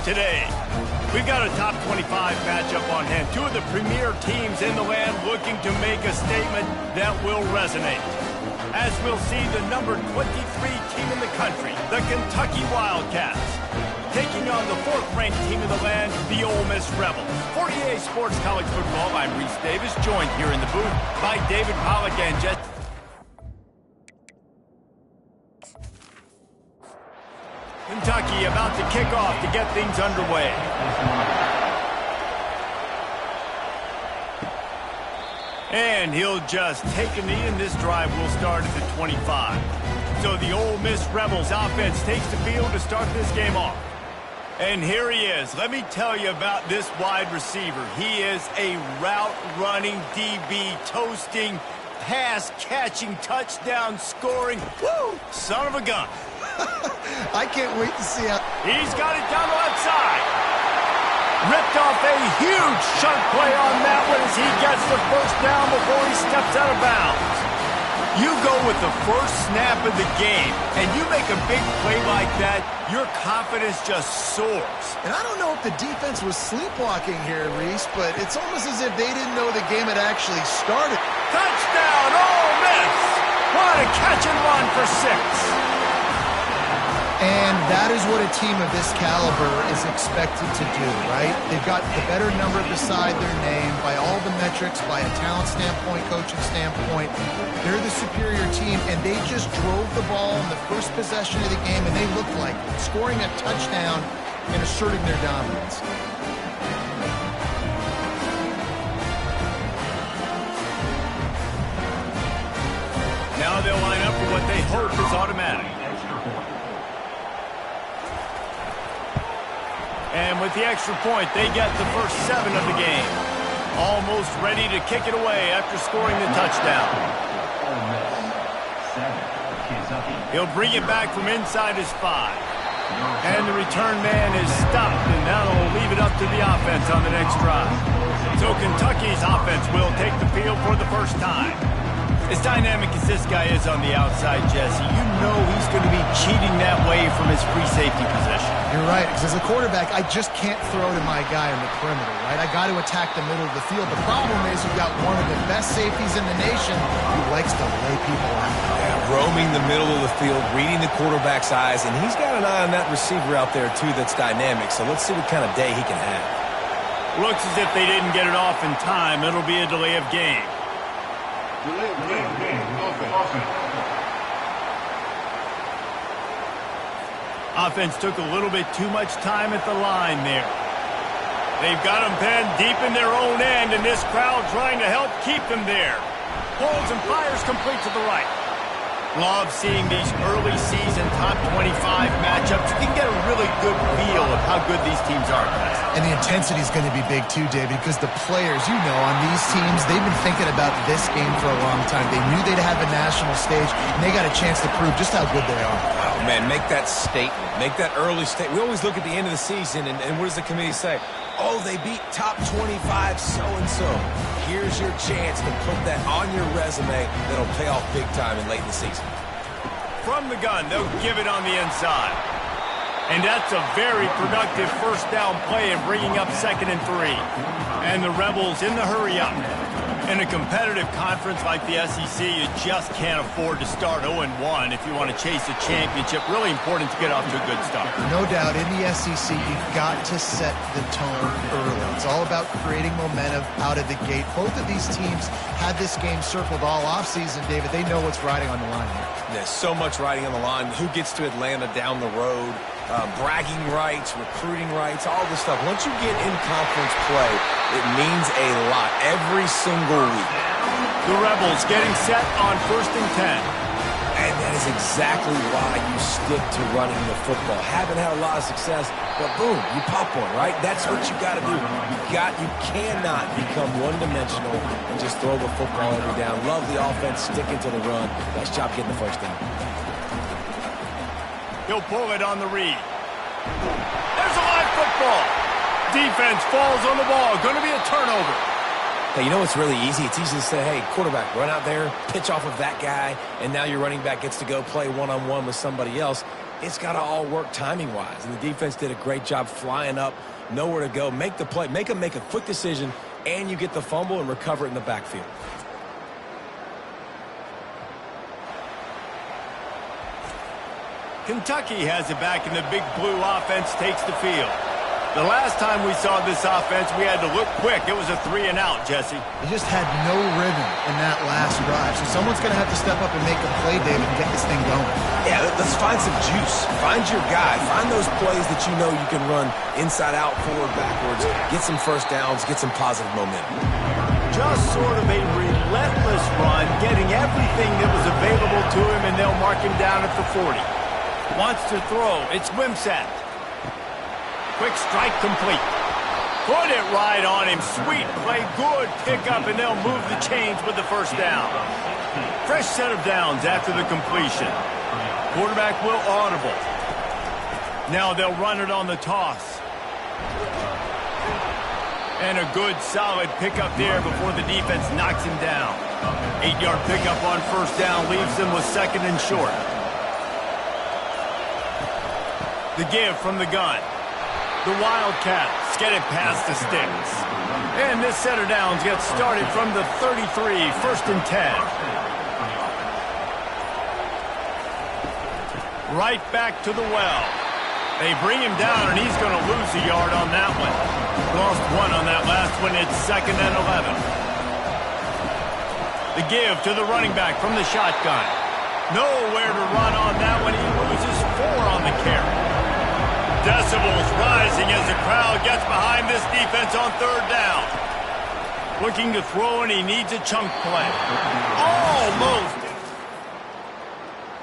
today. We've got a top 25 matchup on hand. Two of the premier teams in the land looking to make a statement that will resonate. As we'll see the number 23 team in the country, the Kentucky Wildcats, taking on the fourth-ranked team in the land, the Ole Miss Rebels. For EA Sports College Football, I'm Reese Davis, joined here in the booth by David Pollack and Jesse. Kentucky about to kick off to get things underway. And he'll just take a knee, and this drive will start at the 25. So the Ole Miss Rebels offense takes the field to start this game off. And here he is. Let me tell you about this wide receiver. He is a route-running DB, toasting, pass-catching, touchdown-scoring, woo, son of a gun. I can't wait to see how... He's got it down the left side. Ripped off a huge chunk play on that one as he gets the first down before he steps out of bounds. You go with the first snap of the game, and you make a big play like that, your confidence just soars. And I don't know if the defense was sleepwalking here, Reese, but it's almost as if they didn't know the game had actually started. Touchdown, Ole Miss! What a catch and run for 6. And that is what a team of this caliber is expected to do, right? They've got the better number beside their name by all the metrics, by a talent standpoint, coaching standpoint. They're the superior team, and they just drove the ball in the first possession of the game, and they looked like it, scoring a touchdown and asserting their dominance. Now they'll line up for what they hope is automatic. And with the extra point, they get the first 7 of the game. Almost ready to kick it away after scoring the touchdown. He'll bring it back from inside his 5. And the return man is stopped, and that'll leave it up to the offense on the next drive. So Kentucky's offense will take the field for the first time. As dynamic as this guy is on the outside, Jesse, you know he's going to be cheating that way from his free safety position. You're right, because as a quarterback, I just can't throw to my guy on the perimeter, right? I got to attack the middle of the field. The problem is you've got one of the best safeties in the nation who likes to lay people out. Yeah, roaming the middle of the field, reading the quarterback's eyes, and he's got an eye on that receiver out there, too, that's dynamic. So let's see what kind of day he can have. Looks as if they didn't get it off in time. It'll be a delay of game. Offense took a little bit too much time at the line there. They've got them penned deep in their own end, and this crowd trying to help keep them there. Pulls and fires complete to the right. Love seeing these early season top 25 matchups. You can get a really good feel of how good these teams are, guys. And the intensity is going to be big too, David, because the players, you know, on these teams, they've been thinking about this game for a long time. They knew they'd have a national stage, and they got a chance to prove just how good they are. Oh, man, make that statement. Make that early statement. We always look at the end of the season, and what does the committee say? Oh, they beat top 25 so-and-so. Here's your chance to put that on your resume that'll pay off big time in late in the season. From the gun, they'll give it on the inside. And that's a very productive first down play in bringing up 2nd and 3. And the Rebels in the hurry up. In a competitive conference like the SEC, you just can't afford to start 0-1 if you want to chase a championship. Really important to get off to a good start. No doubt, in the SEC, you've got to set the tone early. It's all about creating momentum out of the gate. Both of these teams had this game circled all offseason, David. They know what's riding on the line here. There's so much riding on the line. Who gets to Atlanta down the road? Bragging rights, recruiting rights, all this stuff. Once you get in conference play, it means a lot every single week. The Rebels getting set on 1st and 10. And that is exactly why you stick to running the football. Haven't had a lot of success, but boom, you pop one, right? That's what you got to do. You cannot become one-dimensional and just throw the football every down. Love the offense, sticking to the run. Nice job getting the first down. He'll pull it on the read. There's a live football. Defense falls on the ball. Going to be a turnover. Hey, you know what's really easy? It's easy to say, hey, quarterback, run out there, pitch off of that guy, and now your running back gets to go play one-on-one with somebody else. it's got to all work timing-wise. And the defense did a great job flying up, nowhere to go, make the play, make them make a quick decision, and you get the fumble and recover it in the backfield. Kentucky has it back, and the Big Blue offense takes the field. The last time we saw this offense, we had to look quick. It was a 3-and-out, Jesse. They just had no rhythm in that last drive. So someone's going to have to step up and make a play, David, and get this thing going. Yeah, let's find some juice. Find your guy. Find those plays that you know you can run inside out, forward, backwards. Get some first downs. Get some positive momentum. Just sort of a relentless run, getting everything that was available to him, and they'll mark him down at the 40. Wants to throw. It's Wimsatt. Quick strike complete. Put it right on him. Sweet play. Good pickup, and they'll move the chains with the first down. Fresh set of downs after the completion. Quarterback will audible. Now they'll run it on the toss. And a good, solid pickup there before the defense knocks him down. 8-yard pickup on first down leaves them with second and short. The give from the gun. The Wildcats get it past the sticks. And this set of downs gets started from the 33, first and 10. Right back to the well. They bring him down, and he's going to lose a yard on that one. Lost one on that last one. It's second and 11. The give to the running back from the shotgun. Nowhere to run on that one. He loses 4 on the carry. Decibels rising as the crowd gets behind this defense on third down. Looking to throw, and he needs a chunk play. Almost.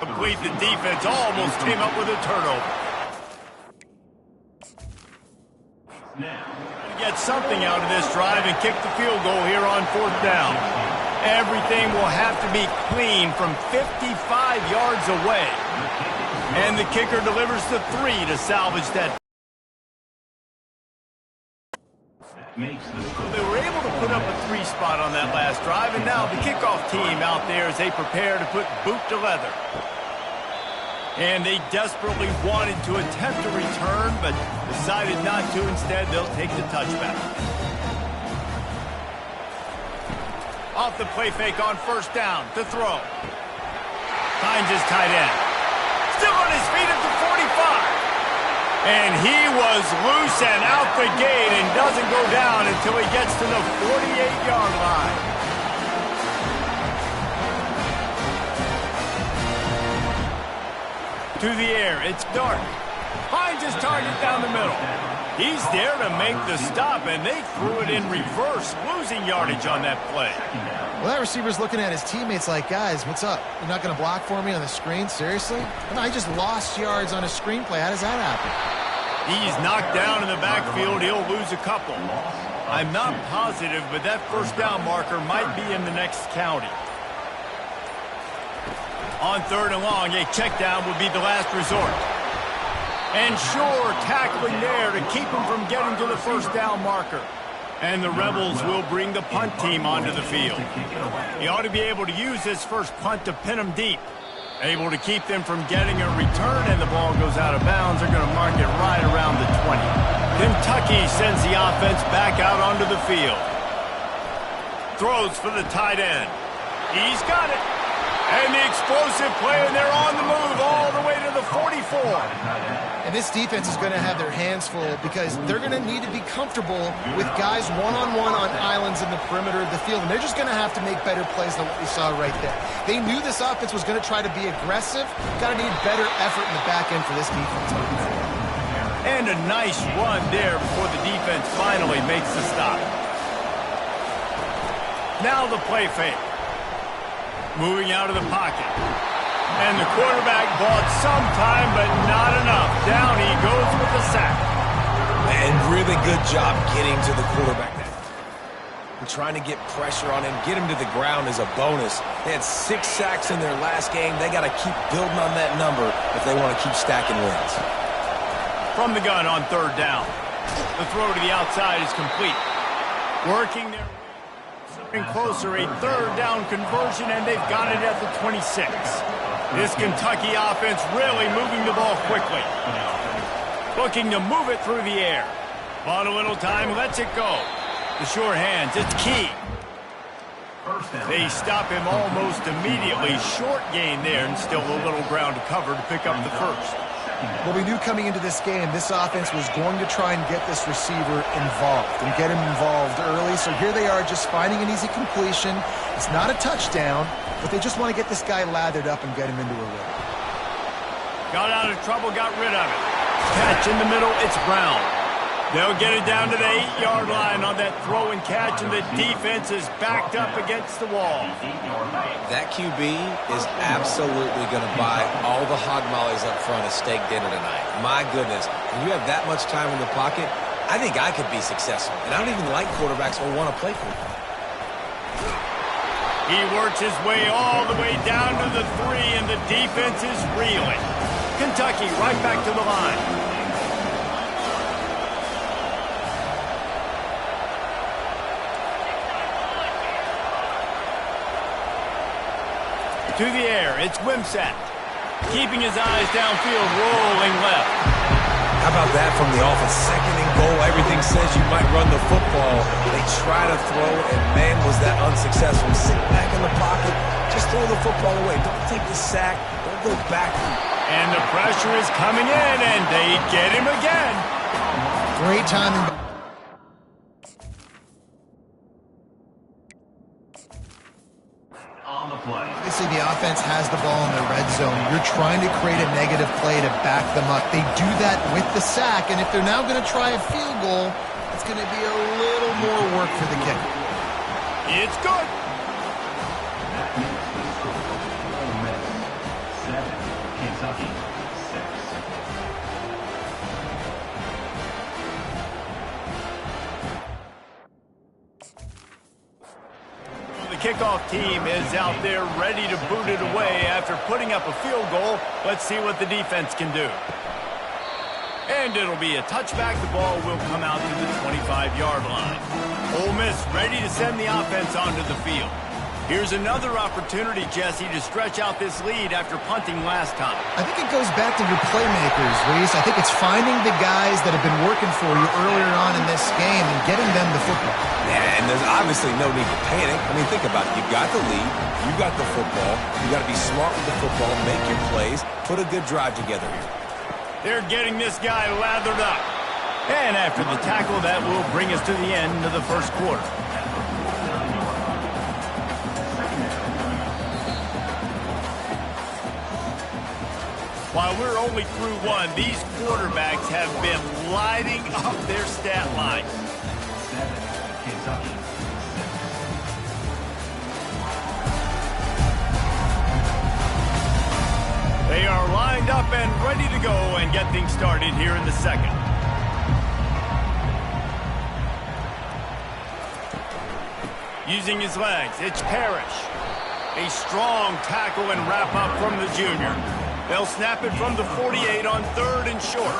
Complete. The defense almost came up with a turnover. Get something out of this drive and kick the field goal here on fourth down. Everything will have to be clean from 55 yards away. And the kicker delivers the 3 to salvage that. They were able to put up a 3 spot on that last drive, and now the kickoff team out there as they prepare to put boot to leather. And they desperately wanted to attempt a return, but decided not to. Instead, they'll take the touchback. Off the play fake on first down to throw. Finds his tight end. Still on his feet at the 45. And he was loose and out the gate and doesn't go down until he gets to the 48-yard line. To the air, it's Dart. Finds his target down the middle. He's there to make the stop, and they threw it in reverse, losing yardage on that play. Well, that receiver's looking at his teammates like, guys, what's up? You're not going to block for me on the screen? Seriously? No, he just lost yards on a screenplay. How does that happen? He's knocked down in the backfield. He'll lose a couple. I'm not positive, but that first down marker might be in the next county. On third and long, a check down would be the last resort. And sure, tackling there to keep him from getting to the first down marker. And the Rebels will bring the punt team onto the field. He ought to be able to use this first punt to pin them deep. Able to keep them from getting a return, and the ball goes out of bounds. They're going to mark it right around the 20. Kentucky sends the offense back out onto the field. Throws for the tight end. He's got it. And the explosive play, and they're on the move all the way to the 44. And this defense is going to have their hands full because they're going to need to be comfortable with guys one-on-one on islands in the perimeter of the field. And they're just going to have to make better plays than what we saw right there. They knew this offense was going to try to be aggressive. Got to need better effort in the back end for this defense. And a nice run there before the defense finally makes the stop. Now the play fake. Moving out of the pocket. And the quarterback bought some time, but not enough. Down he goes with the sack. And really good job getting to the quarterback there. And trying to get pressure on him, get him to the ground is a bonus. They had 6 sacks in their last game. They got to keep building on that number if they want to keep stacking wins. From the gun on third down. The throw to the outside is complete. Working their way closer, a third down conversion, and they've got it at the 26. This Kentucky offense really moving the ball quickly. Looking to move it through the air. On a little time, lets it go. The sure hands, it's key. They stop him almost immediately. Short gain there, and still a little ground to cover to pick up the first. Well, we knew coming into this game, this offense was going to try and get this receiver involved and get him involved early. So here they are just finding an easy completion. It's not a touchdown, but they just want to get this guy lathered up and get him into a rhythm. Got out of trouble, got rid of it. Catch in the middle, it's Brown. They'll get it down to the 8-yard line on that throw and catch, and the defense is backed up against the wall. That QB is absolutely going to buy all the hog mollies up front of steak dinner tonight. My goodness, when you have that much time in the pocket, I think I could be successful. And I don't even like quarterbacks or want to play quarterback. He works his way all the way down to the 3, and the defense is reeling. Kentucky right back to the line. To the air, it's Wimsatt. Keeping his eyes downfield, rolling left. How about that from the offense? 2nd and goal. Everything says you might run the football. They try to throw, and man, was that unsuccessful. Sit back in the pocket. Just throw the football away. Don't take the sack. Don't go back. And the pressure is coming in, and they get him again. Great timing. Obviously, the offense has the ball in the red zone. You're trying to create a negative play to back them up. They do that with the sack, and if they're now going to try a field goal, it's going to be a little more work for the kicker. It's good. Kickoff team is out there ready to boot it away after putting up a field goal. Let's see what the defense can do. And it'll be a touchback. The ball will come out to the 25-yard line. Ole Miss ready to send the offense onto the field. Here's another opportunity, Jesse, to stretch out this lead after punting last time. I think it goes back to your playmakers, Reese. I think it's finding the guys that have been working for you earlier on in this game and getting them the football. Yeah, and there's obviously no need to panic. I mean, think about it. You've got the lead. You've got the football. You've got to be smart with the football, make your plays, put a good drive together here. They're getting this guy lathered up. And after the tackle, that will bring us to the end of the first quarter. While we're only through one, these quarterbacks have been lighting up their stat line. They are lined up and ready to go and get things started here in the second. Using his legs, it's Parrish. A strong tackle and wrap up from the junior. They'll snap it from the 48 on 3rd and short.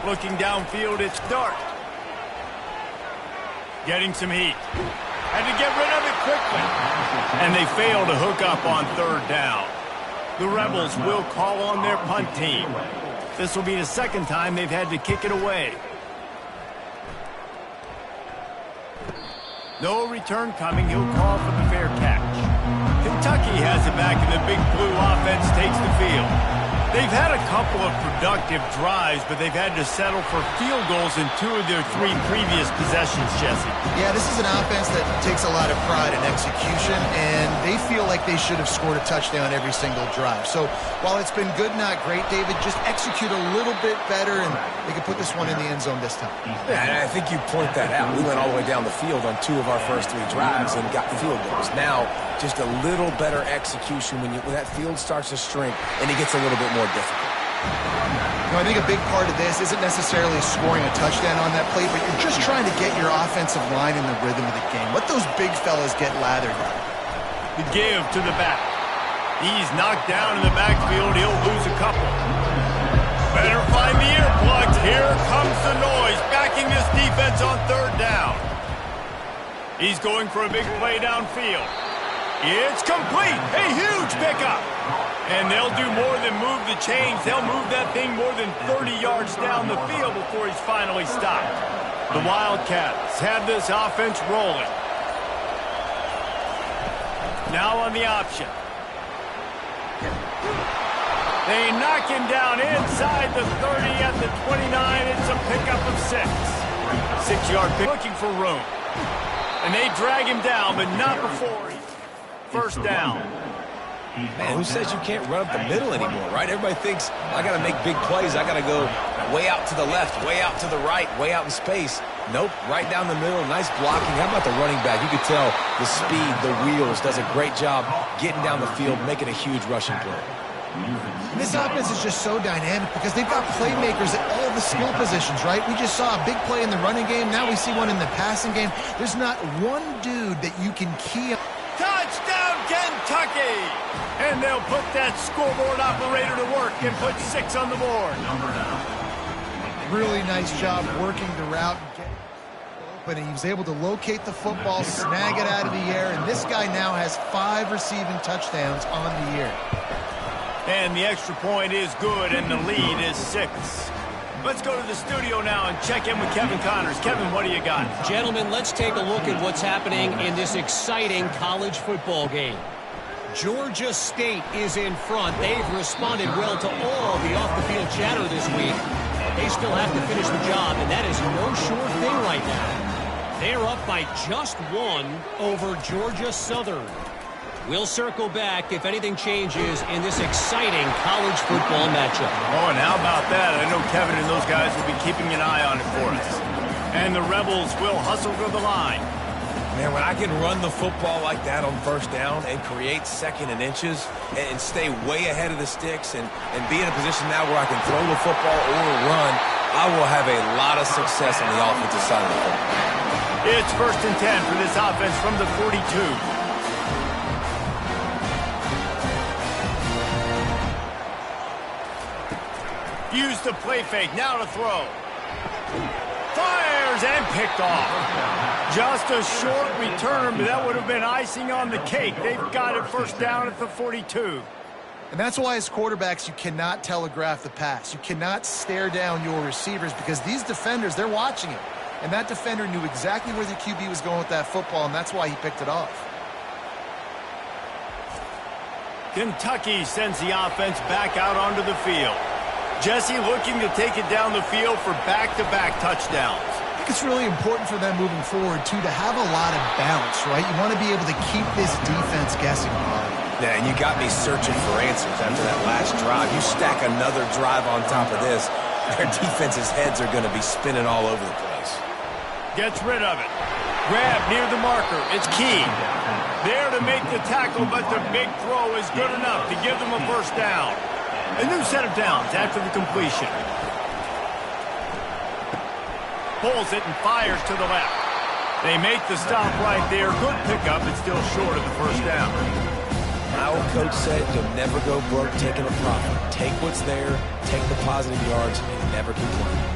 Looking downfield, it's Dart. Getting some heat. Had to get rid of it quickly. And they fail to hook up on 3rd down. The Rebels will call on their punt team. This will be the 2nd time they've had to kick it away. No return coming. He'll call for the fair catch. Kentucky has it back, and the Big Blue offense takes the field. They've had a couple of productive drives, but they've had to settle for field goals in 2 of their 3 previous possessions, Jesse. Yeah, this is an offense that takes a lot of pride in execution, and they feel like they should have scored a touchdown every single drive. So while it's been good, not great, David, just execute a little bit better, and they can put this one in the end zone this time. Yeah, and I think you point that out. We went all the way down the field on 2 of our first 3 drives and got field goals. Now, just a little better execution when that field starts to shrink and it gets a little bit more difficult. I think a big part of this isn't necessarily scoring a touchdown on that play, but you're just trying to get your offensive line in the rhythm of the game. Let those big fellas get lathered up. The give to the back. He's knocked down in the backfield. He'll lose a couple. Better find the earplugs. Here comes the noise. Back attacking this defense on third down. He's going for a big play downfield. It's complete. A huge pickup. And they'll do more than move the chains. They'll move that thing more than 30 yards down the field before he's finally stopped. The Wildcats have this offense rolling. Now on the option. They knock him down inside the 30 at the 29. It's a pickup of 6. 6-yard pick. Looking for room. And they drag him down, but not before he's first down. Man, who says you can't run up the middle anymore, right? Everybody thinks, I got to make big plays. I got to go way out to the left, way out to the right, way out in space. Nope, right down the middle. Nice blocking. How about the running back? You could tell the speed, the wheels, does a great job getting down the field, making a huge rushing play. And this offense is just so dynamic because they've got playmakers at all the skill positions, right? We just saw a big play in the running game. Now we see one in the passing game. There's not one dude that you can key on. Touchdown, Kentucky! And they'll put that scoreboard operator to work and put 6 on the board. Really nice job working the route and getting it open. He was able to locate the football, snag it out of the air, and this guy now has 5 receiving touchdowns on the year. And the extra point is good, and the lead is 6. Let's go to the studio now and check in with Kevin Connors. Kevin, what do you got? Gentlemen, let's take a look at what's happening in this exciting college football game. Georgia State is in front. They've responded well to all the off-the-field chatter this week. They still have to finish the job, and that is no sure thing right now. They're up by just 1 over Georgia Southern. We'll circle back if anything changes in this exciting college football matchup. Oh, and how about that? I know Kevin and those guys will be keeping an eye on it for us. And the Rebels will hustle to the line. Man, when I can run the football like that on first down and create second and inches and stay way ahead of the sticks and be in a position now where I can throw the football or run, I will have a lot of success on the offensive side of the football. It's 1st and 10 for this offense from the 42. Use the play fake, now to throw. Fires and picked off. Just a short return, but that would have been icing on the cake. They've got it first down at the 42. And that's why as quarterbacks, you cannot telegraph the pass. You cannot stare down your receivers because these defenders, they're watching it. And that defender knew exactly where the QB was going with that football, and that's why he picked it off. Kentucky sends the offense back out onto the field. Jesse looking to take it down the field for back-to-back touchdowns. I think it's really important for them moving forward, too, to have a lot of balance, right? You want to be able to keep this defense guessing. Yeah, and you got me searching for answers after that last drive. You stack another drive on top of this, their defense's heads are going to be spinning all over the place. Gets rid of it. Grab near the marker. It's key. There to make the tackle, but the big throw is good enough to give them a first down. A new set of downs after the completion. Pulls it and fires to the left. They make the stop right there. Good pickup, but still short of the first down. My old coach said you'll never go broke taking a profit. Take what's there, take the positive yards, and never complain.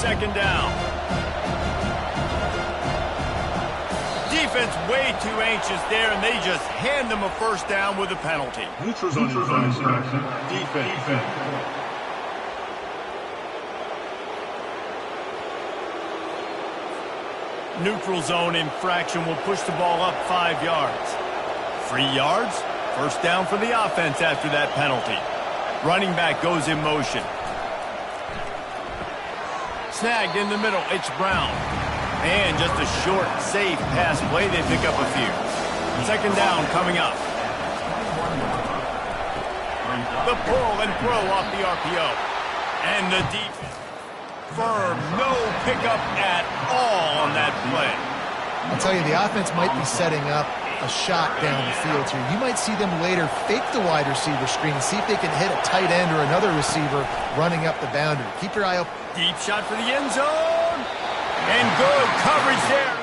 Second down. Defense way too anxious there, and they just hand them a first down with a penalty. Neutral zone infraction. Defense. Neutral zone infraction will push the ball up 5 yards. 3 yards. First down for the offense after that penalty. Running back goes in motion. Snagged in the middle, it's Brown. And just a short, safe pass play, they pick up a few. Second down coming up. The pull and throw off the RPO. And the defense firm, no pickup at all on that play. I'll tell you, the offense might be setting up a shot down the field here. You might see them later fake the wide receiver screen, see if they can hit a tight end or another receiver running up the boundary. Keep your eye open. Deep shot for the end zone. And good coverage there.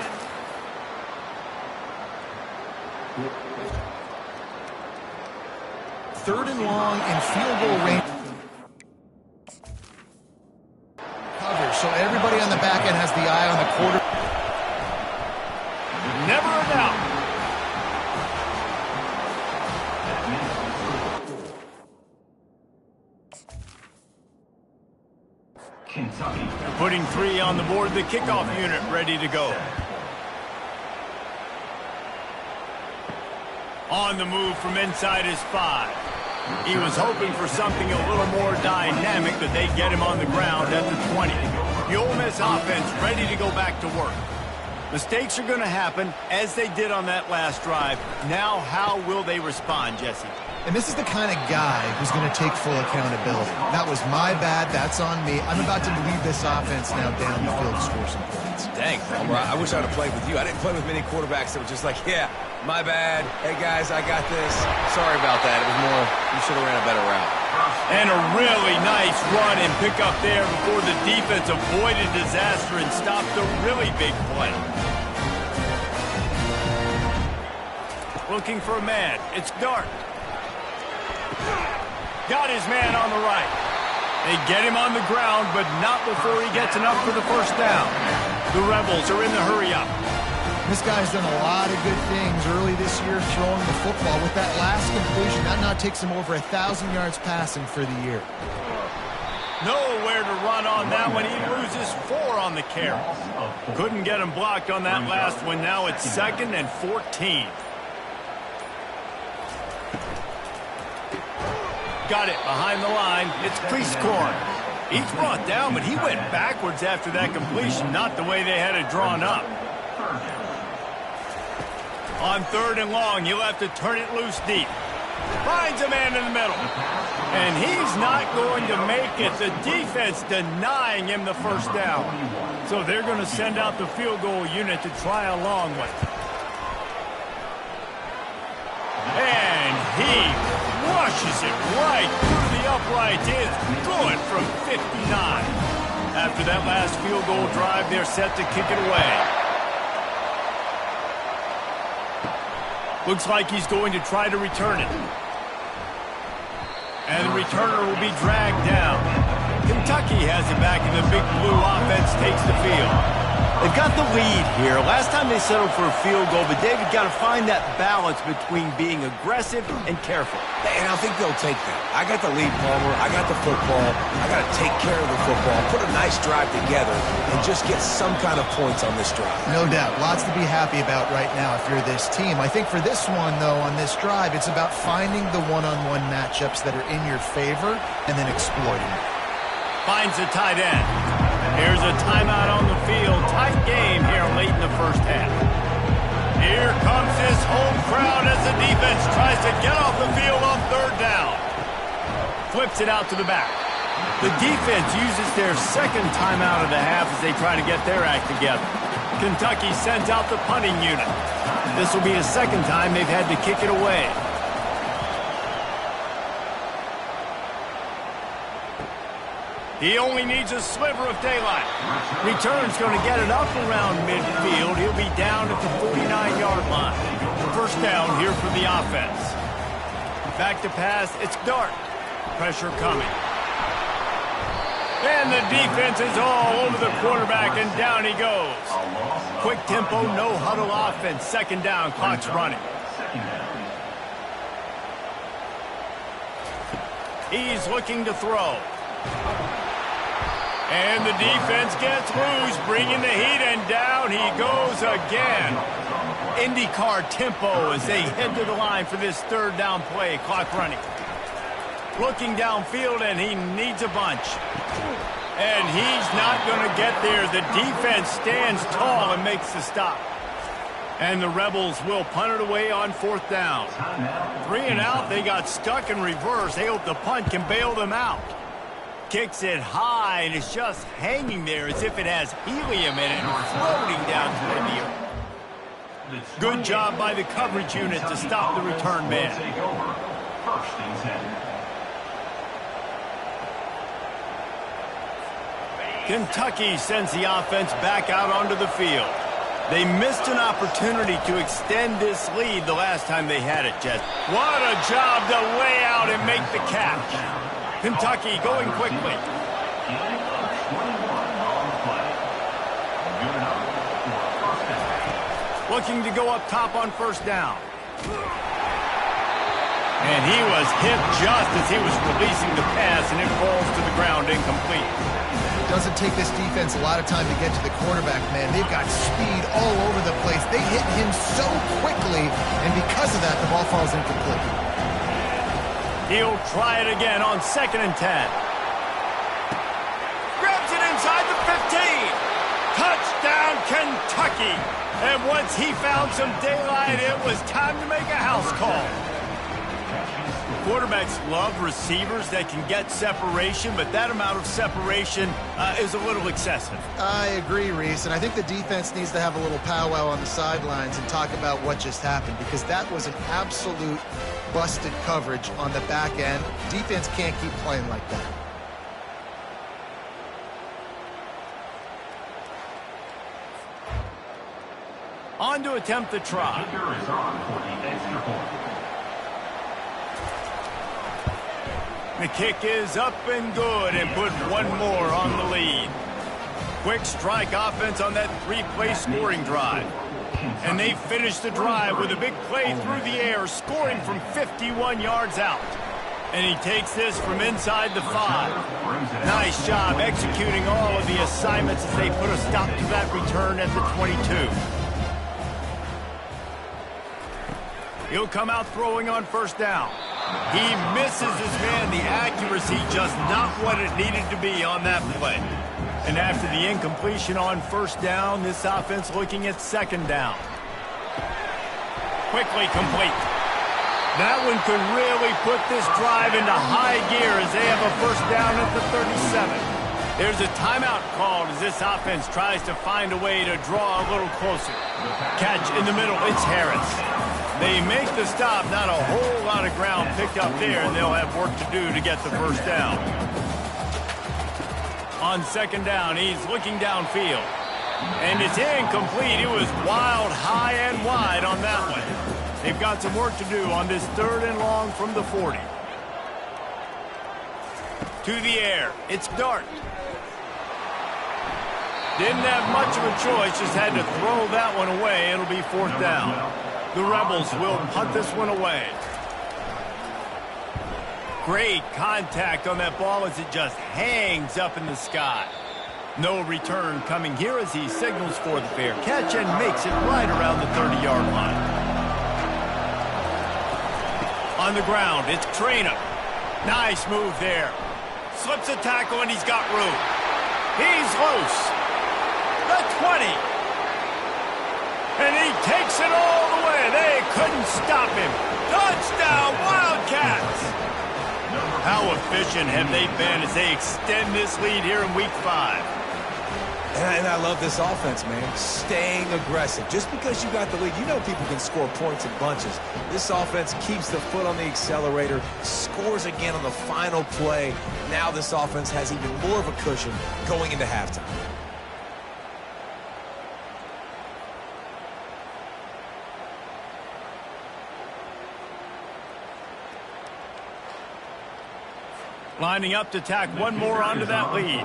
Third and long and field goal range. Cover, so everybody on the back end has the eye on the quarter. Never a doubt. Kentucky. Putting 3 on the board, the kickoff unit ready to go. On the move from inside his 5. He was hoping for something a little more dynamic, but they get him on the ground at the 20. The Ole Miss offense ready to go back to work. Mistakes are going to happen, as they did on that last drive. Now, how will they respond, Jesse? And this is the kind of guy who's going to take full accountability. That was my bad. That's on me. I'm about to lead this offense now down the field to score some points. Dang, Palmer, I wish I'd have played with you. I didn't play with many quarterbacks that were just like, yeah, my bad. Hey, guys, I got this. Sorry about that. It was more, you should have ran a better route. And a really nice run and pick up there before the defense avoided disaster and stopped a really big play. Looking for a man. It's Dart. Got his man on the right. They get him on the ground, but not before he gets enough for the first down. The Rebels are in the hurry-up. This guy's done a lot of good things early this year throwing the football. With that last completion, that now takes him over 1,000 yards passing for the year. Nowhere to run on that one. He loses 4 on the carry. Couldn't get him blocked on that last one. Now it's 2nd and 14. Got it behind the line. It's Priestcorn. He's brought down, but he went backwards after that completion, not the way they had it drawn up. On 3rd and long, he'll have to turn it loose deep. Finds a man in the middle. And he's not going to make it. The defense denying him the first down. So they're going to send out the field goal unit to try a long one. And he rushes it right through the uprights. It's good from 59. After that last field goal drive, they're set to kick it away. Looks like he's going to try to return it. And the returner will be dragged down. Kentucky has it back, and the Big Blue offense takes the field. They've got the lead here. Last time they settled for a field goal, but David got to find that balance between being aggressive and careful. And I think they'll take that. I got the lead, Palmer. I got the football. I got to take care of the football, put a nice drive together, and just get some kind of points on this drive. No doubt. Lots to be happy about right now if you're this team. I think for this one, though, on this drive, it's about finding the one-on-one matchups that are in your favor and then exploiting it. Finds a tight end. Here's a timeout on the field. Tight game here late in the first half. Here comes his home crowd as the defense tries to get off the field on 3rd down. Flips it out to the back. The defense uses their 2nd timeout of the half as they try to get their act together. Kentucky sends out the punting unit. This will be the 2nd time they've had to kick it away. He only needs a sliver of daylight. Return's going to get it up around midfield. He'll be down at the 49-yard line. First down here for the offense. Back to pass. It's Dart. Pressure coming. And the defense is all over the quarterback, and down he goes. Quick tempo, no huddle offense. 2nd down, clock's running. He's looking to throw. And the defense gets loose, bringing the heat, and down he goes again. IndyCar tempo as they head to the line for this 3rd down play. Clock running. Looking downfield, and he needs a bunch. And he's not going to get there. The defense stands tall and makes the stop. And the Rebels will punt it away on 4th down. 3 and out, they got stuck in reverse. They hope the punt can bail them out. Kicks it high, and it's just hanging there as if it has helium in it and floating down toward the earth. Good job by the coverage unit to stop the return man. First and 10. Kentucky sends the offense back out onto the field. They missed an opportunity to extend this lead the last time they had it, Jess. What a job to lay out and make the catch. Kentucky going quickly. Looking to go up top on first down. And he was hit just as he was releasing the pass, and it falls to the ground incomplete. It doesn't take this defense a lot of time to get to the quarterback, man. They've got speed all over the place. They hit him so quickly, and because of that, the ball falls incomplete. He'll try it again on 2nd and 10. Grabs it inside the 15. Touchdown, Kentucky. And once he found some daylight, it was time to make a house call. Quarterbacks love receivers that can get separation, but that amount of separation is a little excessive. I agree, Reese, and I think the defense needs to have a little powwow on the sidelines and talk about what just happened, because that was an absolute busted coverage on the back end. Defense can't keep playing like that. On to attempt the try. Kicker is on for the extra point. The kick is up and good, and put one more on the lead. Quick strike offense on that 3-play scoring drive. And they finish the drive with a big play through the air, scoring from 51 yards out. And he takes this from inside the 5. Nice job executing all of the assignments as they put a stop to that return at the 22. He'll come out throwing on first down. He misses his man. The accuracy just not what it needed to be on that play. And after the incompletion on first down, this offense looking at 2nd down. Quickly complete. That one could really put this drive into high gear as they have a first down at the 37. There's a timeout called as this offense tries to find a way to draw a little closer. Catch in the middle, it's Harris. They make the stop, not a whole lot of ground picked up there, and they'll have work to do to get the first down. On 2nd down, he's looking downfield. And it's incomplete. It was wild, high, and wide on that one. They've got some work to do on this 3rd and long from the 40. To the air, it's Dart. Didn't have much of a choice, just had to throw that one away. It'll be 4th down. The Rebels will punt this one away. Great contact on that ball as it just hangs up in the sky. No return coming here as he signals for the fair catch and makes it right around the 30-yard line. On the ground, it's Traynor. Nice move there. Slips a tackle and he's got room. He's loose. The 20. And he takes it all the way. They couldn't stop him. Touchdown, Wildcats! How efficient have they been as they extend this lead here in Week 5? And I love this offense, man. Staying aggressive. Just because you got the lead, you know people can score points in bunches. This offense keeps the foot on the accelerator, scores again on the final play. Now this offense has even more of a cushion going into halftime. Lining up to tack one more onto that lead.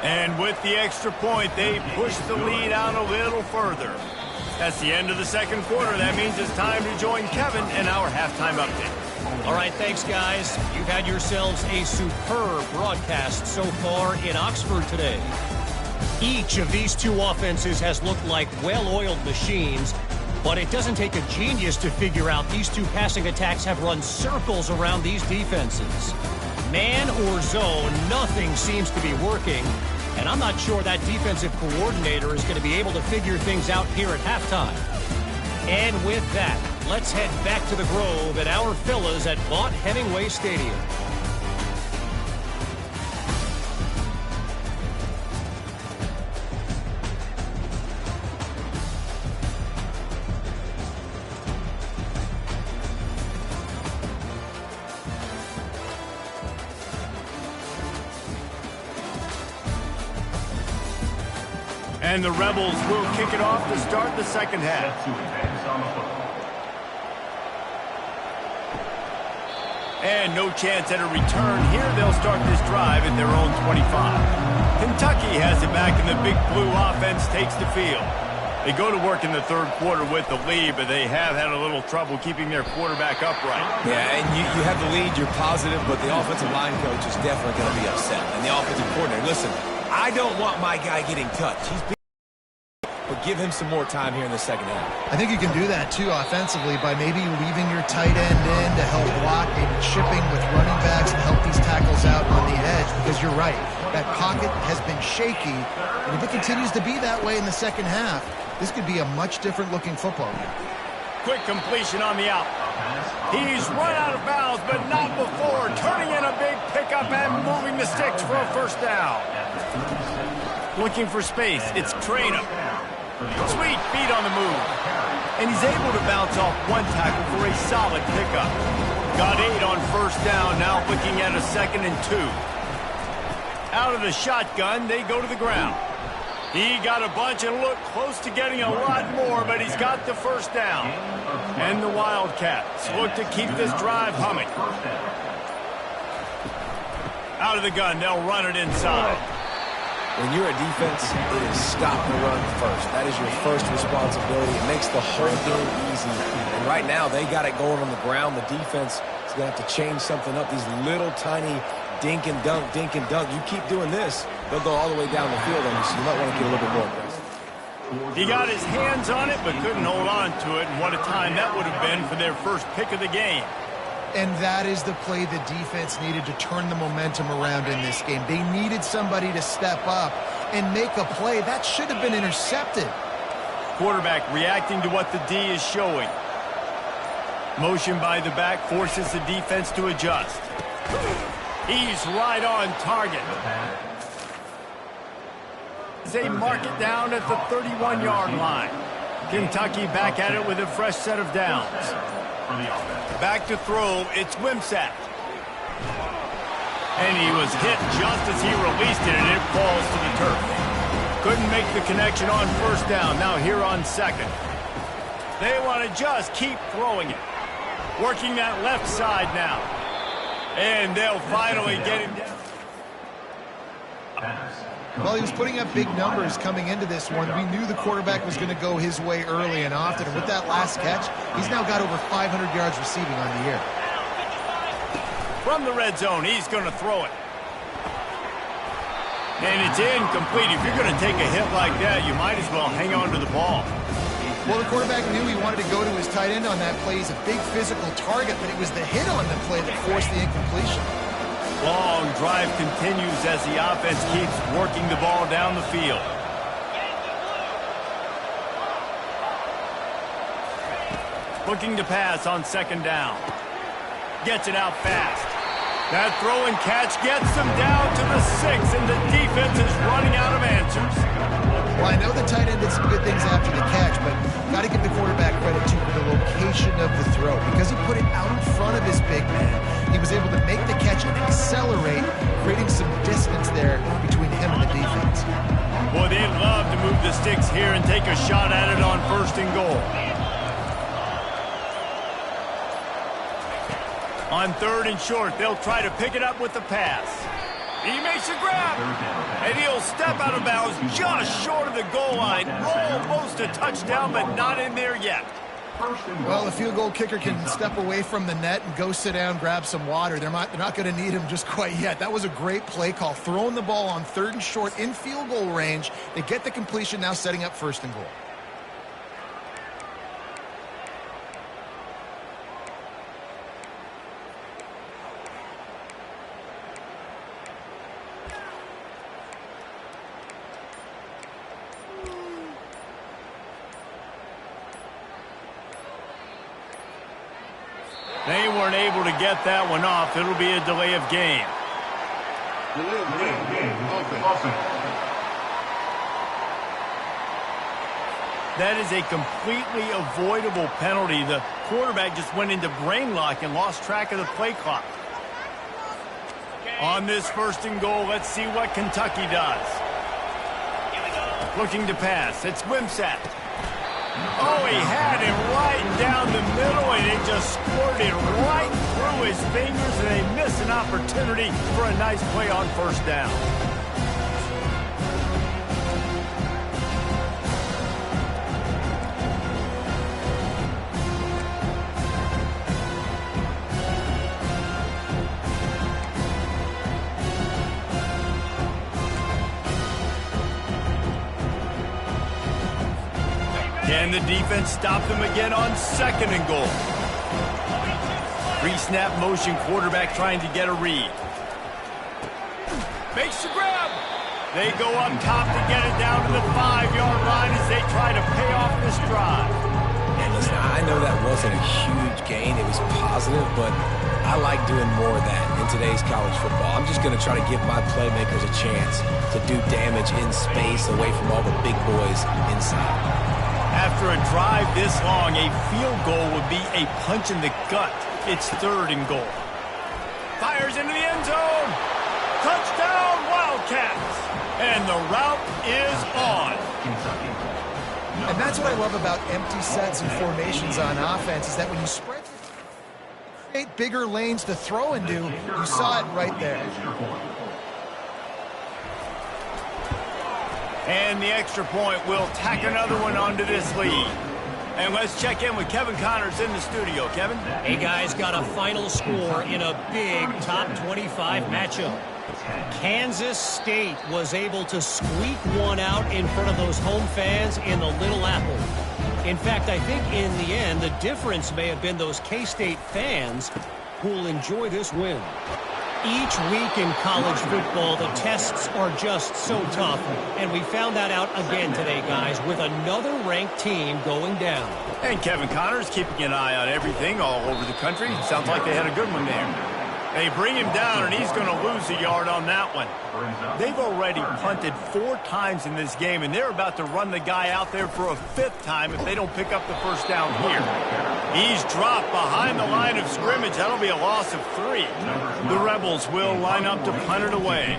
And with the extra point, they push the lead out a little further. That's the end of the 2nd quarter. That means it's time to join Kevin in our halftime update. All right, thanks, guys. You've had yourselves a superb broadcast so far in Oxford today. Each of these two offenses has looked like well-oiled machines, but it doesn't take a genius to figure out these two passing attacks have run circles around these defenses. Man or zone, nothing seems to be working, and I'm not sure that defensive coordinator is going to be able to figure things out here at halftime. And with that, let's head back to the Grove at our fellas at Vaught Hemingway Stadium. And the Rebels will kick it off to start the second half. Set to advance on the football. And no chance at a return here. They'll start this drive at their own 25. Kentucky has it back, and the Big Blue offense takes the field. They go to work in the third quarter with the lead, but they have had a little trouble keeping their quarterback upright. Yeah, and you have the lead, you're positive, but the offensive line coach is definitely going to be upset. And the offensive coordinator, listen, I don't want my guy getting touched. He's been, but give him some more time here in the second half. I think you can do that, too, offensively, by maybe leaving your tight end in to help block, maybe chipping with running backs to help these tackles out on the edge, because you're right. That pocket has been shaky, and if it continues to be that way in the second half, this could be a much different-looking football game. Quick completion on the out. He's run out of bounds, but not before. Turning in a big pickup and moving the sticks for a first down. Looking for space. It's Traynor. Sweet feet on the move. And he's able to bounce off one tackle for a solid pickup. Got 8 on first down. Now looking at a 2nd and 2. Out of the shotgun, they go to the ground. He got a bunch and looked close to getting a lot more, but he's got the first down. And the Wildcats look to keep this drive humming. Out of the gun, they'll run it inside. When you're a defense, it is stop the run first. That is your first responsibility. It makes the whole game easy. And right now, they got it going on the ground. The defense is going to have to change something up. These little tiny dink and dunk, dink and dunk. You keep doing this, they'll go all the way down the field on you, so you might want to get a little bit more aggressive. He got his hands on it, but couldn't hold on to it. And what a time that would have been for their first pick of the game. And that is the play the defense needed to turn the momentum around in this game. They needed somebody to step up and make a play. That should have been intercepted. Quarterback reacting to what the D is showing. Motion by the back forces the defense to adjust. He's right on target. They mark it down at the 31-yard line. Kentucky back at it with a fresh set of downs. Back to throw, it's Wimsatt. And he was hit just as he released it, and it falls to the turf. Couldn't make the connection on first down. Now here on second. They want to just keep throwing it. Working that left side now. And they'll finally get him down. Well, he was putting up big numbers coming into this one. We knew the quarterback was going to go his way early and often. And with that last catch, he's now got over 500 yards receiving on the year. From the red zone, he's going to throw it. And it's incomplete. If you're going to take a hit like that, you might as well hang on to the ball. Well, the quarterback knew he wanted to go to his tight end on that play. He's a big physical target, but it was the hit on the play that forced the incompletion. Long drive continues as the offense keeps working the ball down the field. Looking to pass on second down. Gets it out fast. That throw and catch gets them down to the 6, and the defense is running out of answers. Well, I know the tight end did some good things after the catch, but got to give the quarterback credit to the location of the throw. Because he put it out in front of his big man, he was able to make the catch and accelerate, creating some distance there between him and the defense. Boy, they'd love to move the sticks here and take a shot at it on first and goal. On third and short, they'll try to pick it up with the pass. He makes a grab, and he'll step out of bounds just short of the goal line. Almost a touchdown, but not in there yet. Well, the field goal kicker can step away from the net and go sit down, grab some water. They're not going to need him just quite yet. That was a great play call. Throwing the ball on third and short in field goal range. They get the completion, now setting up first and goal. They weren't able to get that one off. It'll be a delay of game. That is a completely avoidable penalty. The quarterback just went into brain lock and lost track of the play clock. On this first and goal, let's see what Kentucky does. Looking to pass. It's Wimsatt. Oh, he had it right down the middle, and it just squirted right through his fingers, and they missed an opportunity for a nice play on first down. Can the defense stop them again on 2nd and goal? Pre-snap motion quarterback trying to get a read. Makes the grab. They go up top to get it down to the 5-yard line as they try to pay off this drive. And listen, I know that wasn't a huge gain. It was positive, but I like doing more of that in today's college football. I'm just going to try to give my playmakers a chance to do damage in space away from all the big boys inside. After a drive this long, a field goal would be a punch in the gut. It's 3rd and goal. Fires into the end zone. Touchdown, Wildcats. And the route is on. And that's what I love about empty sets and formations on offense, is that when you spread, create bigger lanes to throw into, you saw it right there. And the extra point will tack another one onto this lead. And let's check in with Kevin Connors in the studio. Kevin? Hey, guys, got a final score in a big top 25 matchup. Kansas State was able to squeak one out in front of those home fans in the Little Apple. In fact, I think in the end, the difference may have been those K-State fans who will enjoy this win. Each week in college football, the tests are just so tough, and we found that out again today, guys, with another ranked team going down. And Kevin Connors keeping an eye on everything all over the country. Sounds like they had a good one there. They bring him down, and he's going to lose a yard on that one. They've already punted 4 times in this game, and they're about to run the guy out there for a 5th time if they don't pick up the first down here. He's dropped behind the line of scrimmage. That'll be a loss of 3. The Rebels will line up to punt it away.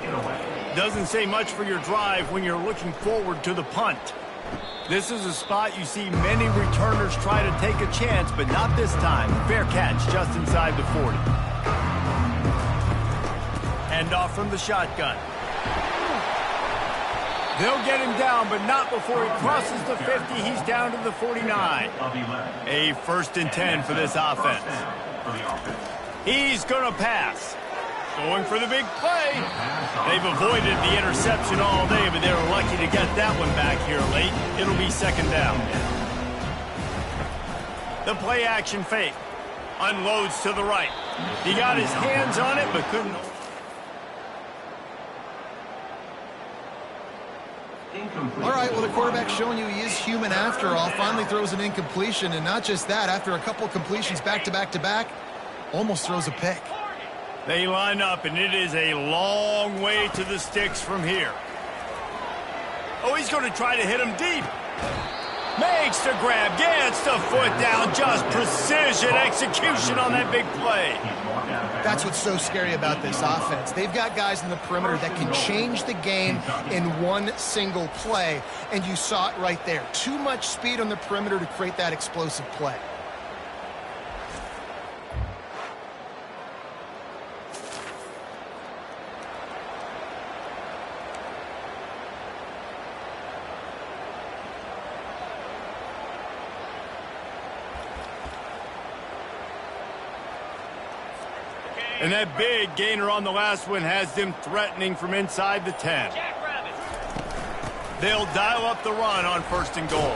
Doesn't say much for your drive when you're looking forward to the punt. This is a spot you see many returners try to take a chance, but not this time. Fair catch just inside the 40. End off from the shotgun. They'll get him down, but not before he crosses the 50. He's down to the 49. A 1st and 10 for this offense. He's going to pass. Going for the big play. They've avoided the interception all day, but they were lucky to get that one back here late. It'll be 2nd down. The play action fake. Unloads to the right. He got his hands on it, but couldn't. All right, well, the quarterback's showing you he is human after all. Finally throws an incompletion, and not just that, after a couple completions back-to-back-to-back, almost throws a pick. They line up, and it is a long way to the sticks from here. Oh, he's going to try to hit him deep. Makes the grab, gets the foot down, just precision execution on that big play. That's what's so scary about this offense. They've got guys in the perimeter that can change the game in one single play, and you saw it right there. Too much speed on the perimeter to create that explosive play. And that big gainer on the last one has them threatening from inside the 10. They'll dial up the run on 1st and goal.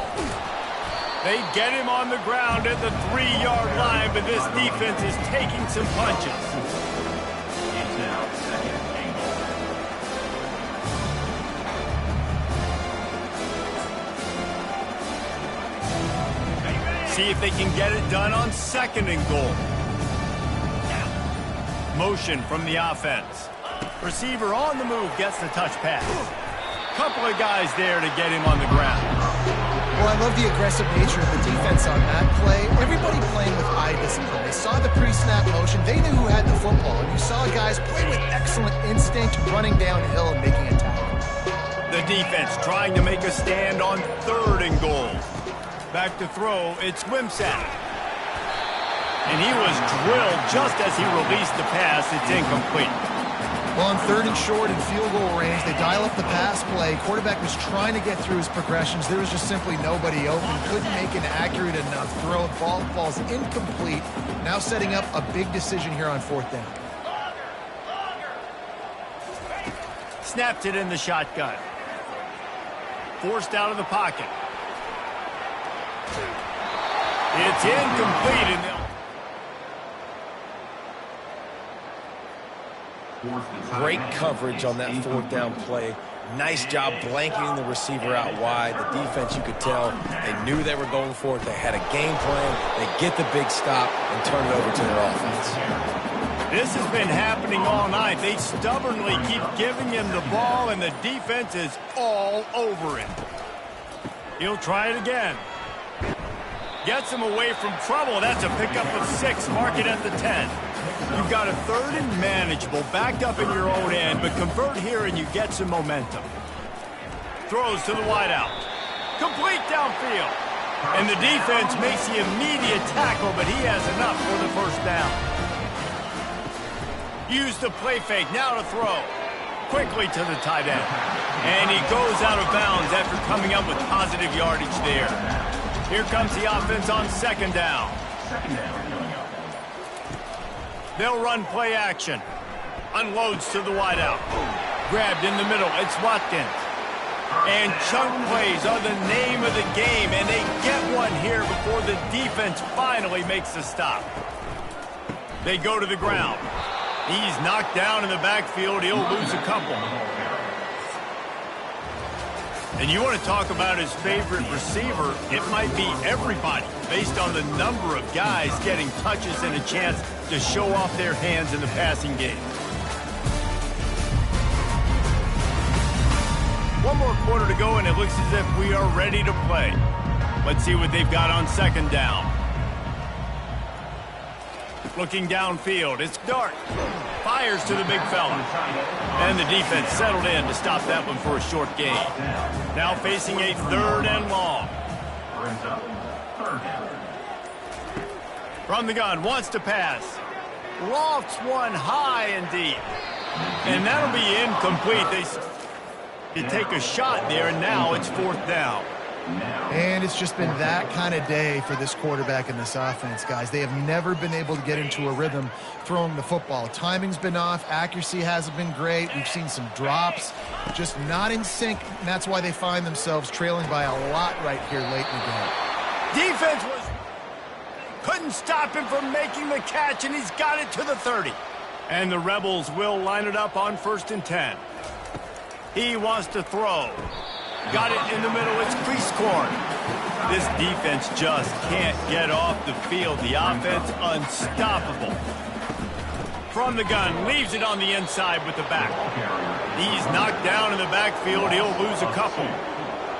They get him on the ground at the 3-yard line, but this defense is taking some punches. See if they can get it done on 2nd and goal. Motion from the offense. Receiver on the move gets the touch pass. Couple of guys there to get him on the ground. Well, I love the aggressive nature of the defense on that play. Everybody playing with eye discipline. They saw the pre-snap motion. They knew who had the football. And you saw guys play with excellent instinct, running downhill and making a tackle. The defense trying to make a stand on 3rd and goal. Back to throw, it's Wimsatt. And he was drilled just as he released the pass. It's incomplete. Well, on 3rd and short and field goal range, they dial up the pass play. Quarterback was trying to get through his progressions. There was just simply nobody open. Couldn't make an accurate enough throw. Ball falls incomplete. Now setting up a big decision here on 4th down. Snapped it in the shotgun. Forced out of the pocket. It's incomplete. Great coverage on that 4th down play. Nice job blanketing the receiver out wide. The defense, you could tell, they knew they were going for it. They had a game plan. They get the big stop and turn it over to their offense. This has been happening all night. They stubbornly keep giving him the ball, and the defense is all over it. He'll try it again. Gets him away from trouble. That's a pickup of 6. Mark it at the 10. You've got a 3rd and manageable, backed up in your own end, but convert here and you get some momentum. Throws to the wideout. Complete downfield. And the defense makes the immediate tackle, but he has enough for the 1st down. Use the play fake, now to throw. Quickly to the tight end. And he goes out of bounds after coming up with positive yardage there. Here comes the offense on 2nd down. They'll run play action. Unloads to the wideout. Grabbed in the middle, it's Watkins. And chunk plays are the name of the game, and they get one here before the defense finally makes the stop. They go to the ground. He's knocked down in the backfield. He'll lose a couple. And you want to talk about his favorite receiver, it might be everybody, based on the number of guys getting touches and a chance to show off their hands in the passing game. One more quarter to go, and it looks as if we are ready to play. Let's see what they've got on 2nd down. Looking downfield, it's Dart. Fires to the big fella. And the defense settled in to stop that one for a short gain. Now facing a 3rd and long. From the gun, wants to pass. Lofts one high and deep. And that'll be incomplete. They take a shot there, and now it's 4th down. And it's just been that kind of day for this quarterback and this offense, guys. They have never been able to get into a rhythm throwing the football. Timing's been off. Accuracy hasn't been great. We've seen some drops, just not in sync, and that's why they find themselves trailing by a lot right here late in the game. Defense couldn't stop him from making the catch, and he's got it to the 30. And the Rebels will line it up on 1st and 10. He wants to throw. Got it in the middle, it's Priestcorn. This defense just can't get off the field. The offense unstoppable. From the gun, leaves it on the inside with the back. He's knocked down in the backfield, he'll lose a couple.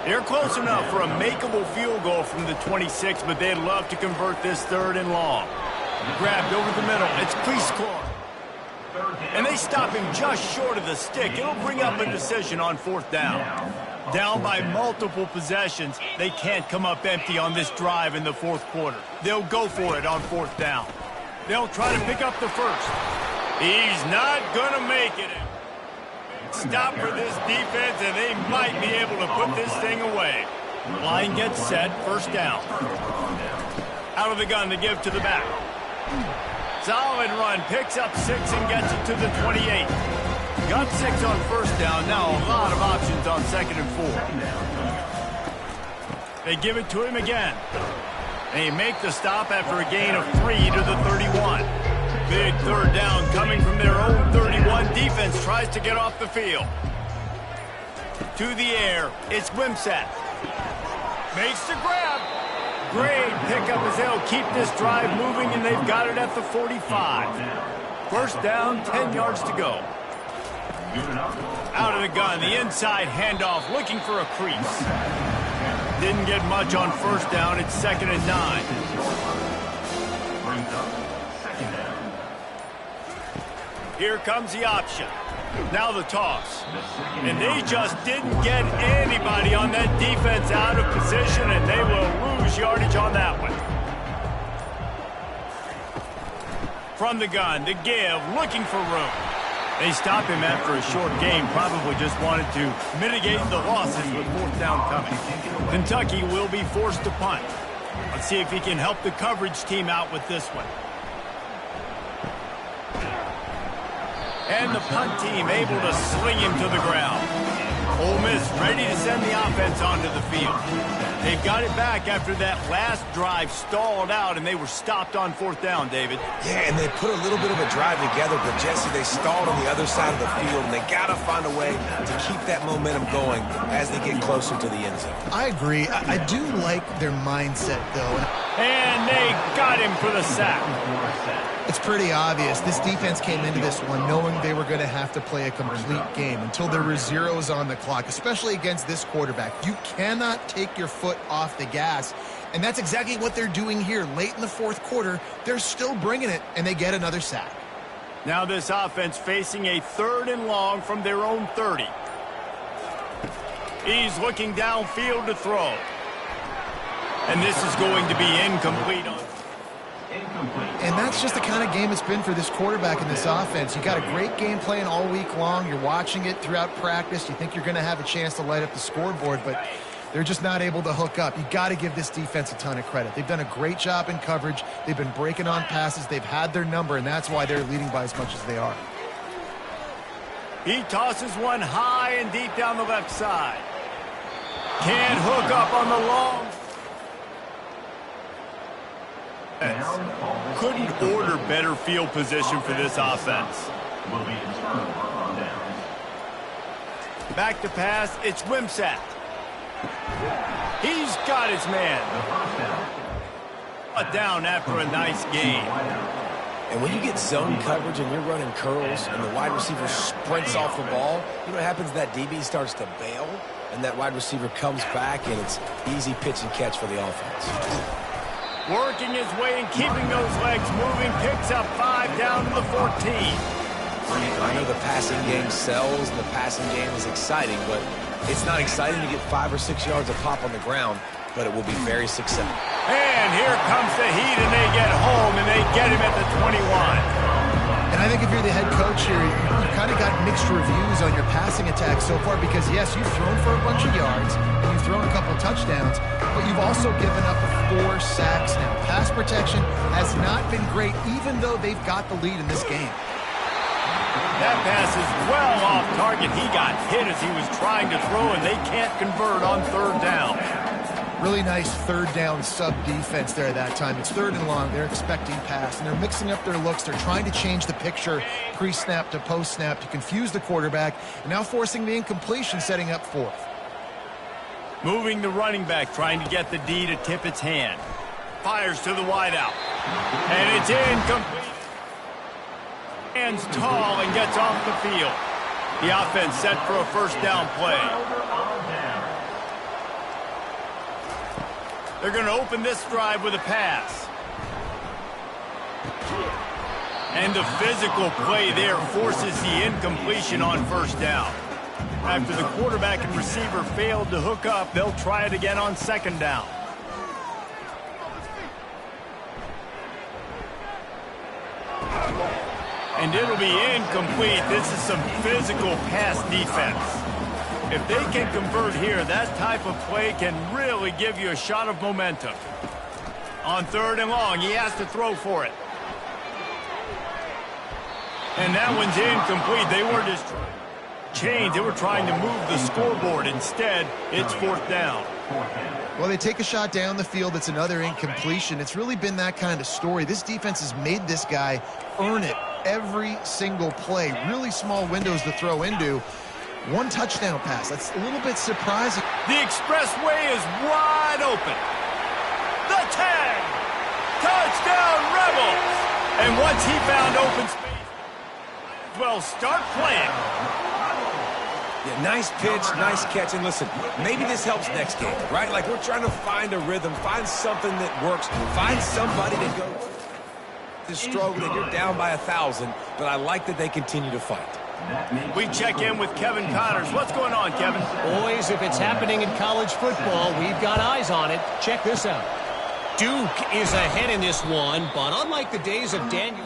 They're close enough for a makeable field goal from the 26, but they'd love to convert this 3rd and long. Grabbed over the middle, it's Priestcorn. And they stop him just short of the stick. It'll bring up a decision on 4th down. Down by multiple possessions, they can't come up empty on this drive in the 4th quarter. They'll go for it on 4th down. They'll try to pick up the 1st. He's not going to make it. Stop for this defense, and they might be able to put this thing away. Line gets set, 1st down. Out of the gun to give to the back. Solid run, picks up 6 and gets it to the 28. Got 6 on 1st down, now a lot of options on 2nd and 4. They give it to him again. They make the stop after a gain of 3 to the 31. Big 3rd down coming from their own 31. Defense tries to get off the field. To the air, it's Wimsatt. Makes the grab. Great pickup as they'll keep this drive moving, and they've got it at the 45. 1st down, 10 yards to go. Out of the gun, the inside handoff, looking for a crease. Didn't get much on 1st down, it's 2nd and 9. Here comes the option. Now the toss. And they just didn't get anybody on that defense out of position, and they will lose yardage on that one. From the gun, the give, looking for room. They stop him after a short game, probably just wanted to mitigate the losses with fourth down coming. Kentucky will be forced to punt. Let's see if he can help the coverage team out with this one. And the punt team able to sling him to the ground. Ole Miss ready to send the offense onto the field. They've got it back after that last drive stalled out, and they were stopped on fourth down, David. Yeah, and they put a little bit of a drive together, but Jesse, they stalled on the other side of the field, and they got to find a way to keep that momentum going as they get closer to the end zone. I agree. I do like their mindset, though. And they got him for the sack. It's pretty obvious. This defense came into this one knowing they were going to have to play a complete game until there were zeros on the clock, especially against this quarterback. You cannot take your foot off the gas, and that's exactly what they're doing here. Late in the fourth quarter, they're still bringing it, and they get another sack. Now this offense facing a 3rd and long from their own 30. He's looking downfield to throw. And this is going to be incomplete. And that's just the kind of game it's been for this quarterback in this offense. You got a great game plan all week long. You're watching it throughout practice. You think you're going to have a chance to light up the scoreboard, but they're just not able to hook up. You got to give this defense a ton of credit. They've done a great job in coverage. They've been breaking on passes. They've had their number, and that's why they're leading by as much as they are. He tosses one high and deep down the left side. Can't hook up on the long. Couldn't order better field position for this offense. Back to pass, it's Wimsatt. He's got his man. A down after a nice game. And when you get zone coverage and you're running curls and the wide receiver sprints off the ball, you know what happens? That DB starts to bail, and that wide receiver comes back, and it's easy pitch and catch for the offense. Working his way and keeping those legs moving, picks up 5 down to the 14. I know the passing game sells, and the passing game is exciting, but it's not exciting to get 5 or 6 yards of pop on the ground, but it will be very successful. And here comes the heat, and they get home, and they get him at the 21. And I think if you're the head coach here, you've kind of got mixed reviews on your passing attack so far because, yes, you've thrown for a bunch of yards, and you've thrown a couple touchdowns, but you've also given up 4 sacks now. Pass protection has not been great, even though they've got the lead in this game. That pass is well off target. He got hit as he was trying to throw, and they can't convert on 3rd down. Really nice 3rd down sub-defense there that time. It's 3rd and long. They're expecting pass, and they're mixing up their looks. They're trying to change the picture pre-snap to post-snap to confuse the quarterback, and now forcing the incompletion, setting up 4th. Moving the running back, trying to get the D to tip its hand. Fires to the wideout. And it's incomplete. Stands tall and gets off the field. The offense set for a 1st down play. They're going to open this drive with a pass. And the physical play there forces the incompletion on 1st down. After the quarterback and receiver failed to hook up, they'll try it again on 2nd down. And it'll be incomplete. This is some physical pass defense. If they can convert here, that type of play can really give you a shot of momentum. On 3rd and long, he has to throw for it. And that one's incomplete. They were just changed. They were trying to move the scoreboard. Instead, it's 4th down. Well, they take a shot down the field. It's another incompletion. It's really been that kind of story. This defense has made this guy earn it every single play. Really small windows to throw into. 1 touchdown pass. That's a little bit surprising. The expressway is wide open. The tag! Touchdown, Rebels! And once he found open space, well, start playing. Yeah, nice pitch, nice catch, and listen, maybe this helps next game, right? Like we're trying to find a rhythm, find something that works, find somebody to go to struggle, and you're down by 1,000, but I like that they continue to fight. We check in with Kevin Connors. What's going on, Kevin? Boys, if it's happening in college football, we've got eyes on it. Check this out. Duke is ahead in this one, but unlike the days of Daniel,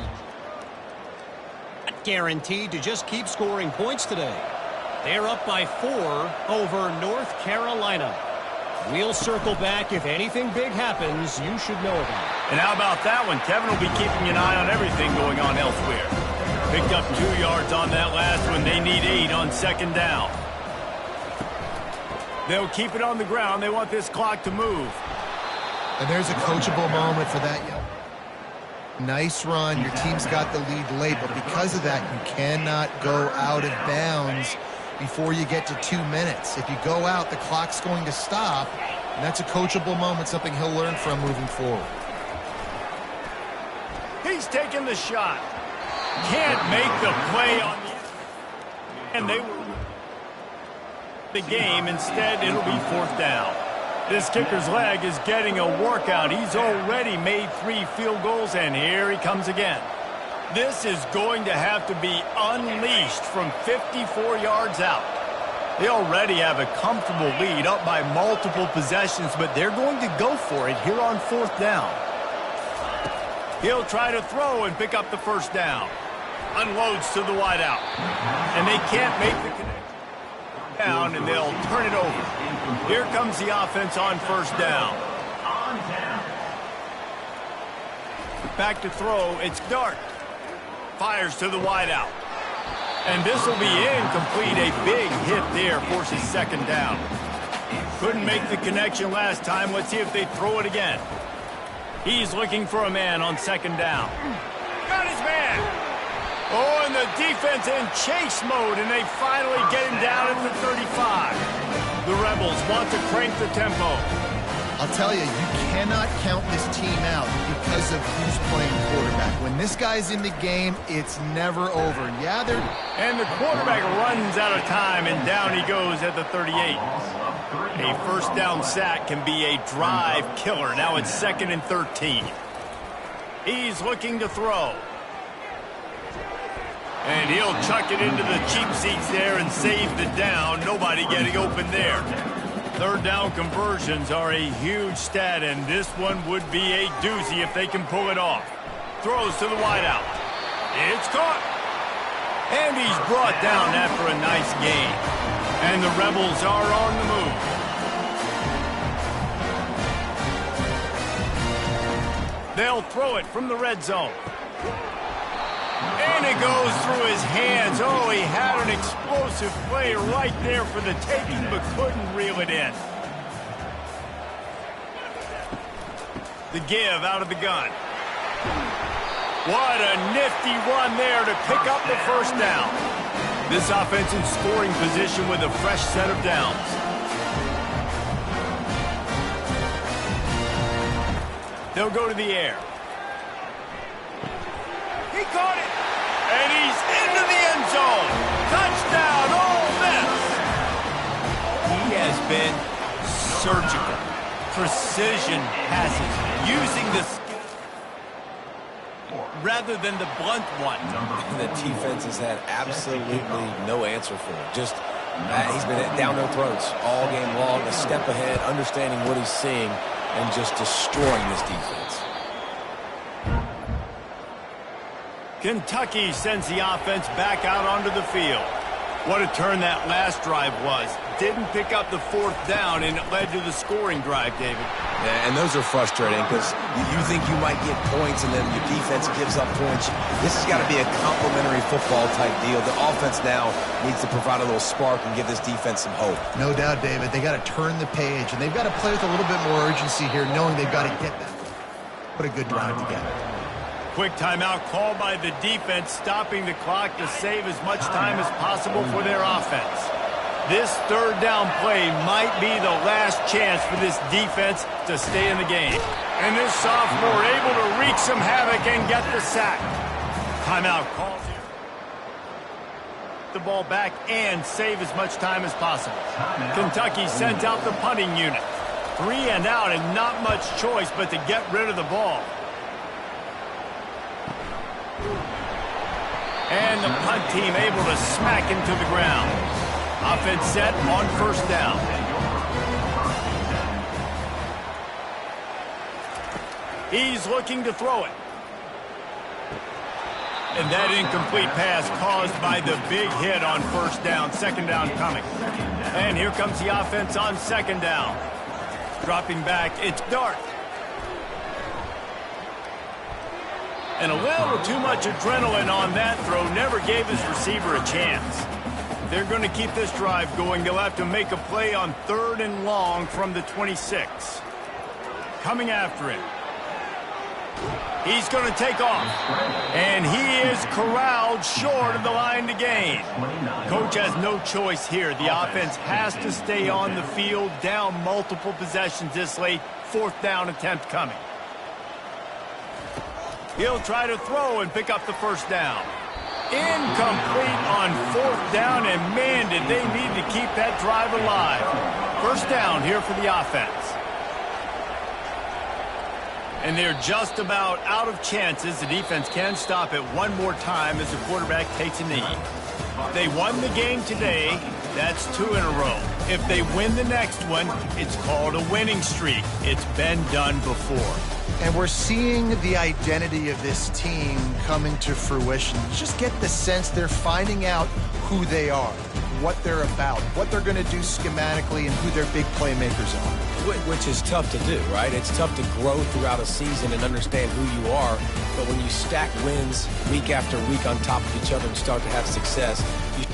not guaranteed to just keep scoring points today. They're up by 4 over North Carolina. We'll circle back if anything big happens you should know about. And how about that one? Kevin will be keeping an eye on everything going on elsewhere. Picked up 2 yards on that last one. They need 8 on second down. They'll keep it on the ground. They want this clock to move. And there's a coachable moment for that. Nice run. Your team's got the lead late, but because of that, you cannot go out of bounds before you get to 2 minutes. If you go out, the clock's going to stop, and that's a coachable moment, something he'll learn from moving forward. He's taking the shot. Can't make the play on the... And they were... the game. Instead, it'll be 4th down. This kicker's leg is getting a workout. He's already made 3 field goals, and here he comes again. This is going to have to be unleashed from 54 yards out. They already have a comfortable lead, up by multiple possessions, but they're going to go for it here on 4th down. He'll try to throw and pick up the 1st down. Unloads to the wideout. And they can't make the connection. Down, and they'll turn it over. Here comes the offense on 1st down. Back to throw. It's Dart. Fires to the wideout. And this will be incomplete. A big hit there forces 2nd down. Couldn't make the connection last time. Let's see if they throw it again. He's looking for a man on 2nd down. Got his man. Oh, and the defense in chase mode, and they finally get him down at the 35. The Rebels want to crank the tempo. I'll tell you, you cannot count this team out because of who's playing quarterback. When this guy's in the game, it's never over. Yeah, they're... And the quarterback runs out of time, and down he goes at the 38. A 1st down sack can be a drive killer. Now it's 2nd and 13. He's looking to throw. And he'll chuck it into the cheap seats there and save the down. Nobody getting open there. 3rd down conversions are a huge stat, and this one would be a doozy if they can pull it off. Throws to the wideout. It's caught. And he's brought down after a nice gain. And the Rebels are on the move. They'll throw it from the red zone. And it goes through his hands. Oh, he had an explosive play right there for the taking, but couldn't reel it in. The give out of the gun. What a nifty run there to pick up the 1st down. This offense in scoring position with a fresh set of downs. They'll go to the air. He caught it. And he's into the end zone. Touchdown, Ole Miss. He has been surgical. Precision passes. Using the skill rather than the blunt one. The defense has had absolutely no answer for it. Just, he's been down their throats all game long, a step ahead, understanding what he's seeing, and just destroying this defense. Kentucky sends the offense back out onto the field. What a turn that last drive was. Didn't pick up the 4th down, and it led to the scoring drive, David. Yeah, and those are frustrating because you think you might get points and then your defense gives up points. This has got to be a complementary football type deal. The offense now needs to provide a little spark and give this defense some hope. No doubt, David. They got to turn the page, and they've got to play with a little bit more urgency here, knowing they've got to get that. What a good drive together. Quick timeout called by the defense, stopping the clock to save as much time as possible for their offense. This 3rd down play might be the last chance for this defense to stay in the game. And this sophomore able to wreak some havoc and get the sack. Timeout calls here. The ball back and save as much time as possible. Kentucky sends out the punting unit. 3 and out, and not much choice but to get rid of the ball. And the punt team able to smack him to the ground. Offense set on first down. He's looking to throw it. And that incomplete pass caused by the big hit on first down. Second down coming. And here comes the offense on second down. Dropping back, it's Dart. And a little too much adrenaline on that throw. Never gave his receiver a chance. They're going to keep this drive going. They'll have to make a play on 3rd and long from the 26. Coming after it. He's going to take off. And he is corralled short of the line to gain. Coach has no choice here. The offense has to stay on the field, down multiple possessions this late. 4th down attempt coming. He'll try to throw and pick up the first down. Incomplete on 4th down, and man, did they need to keep that drive alive. First down here for the offense. And they're just about out of chances. The defense can stop it one more time as the quarterback takes a knee. They won the game today. That's 2 in a row. If they win the next one, it's called a winning streak. It's been done before. And we're seeing the identity of this team come into fruition. You just get the sense they're finding out who they are, what they're about, what they're going to do schematically, and who their big playmakers are. Which is tough to do, right? It's tough to grow throughout a season and understand who you are. But when you stack wins week after week on top of each other and start to have success, you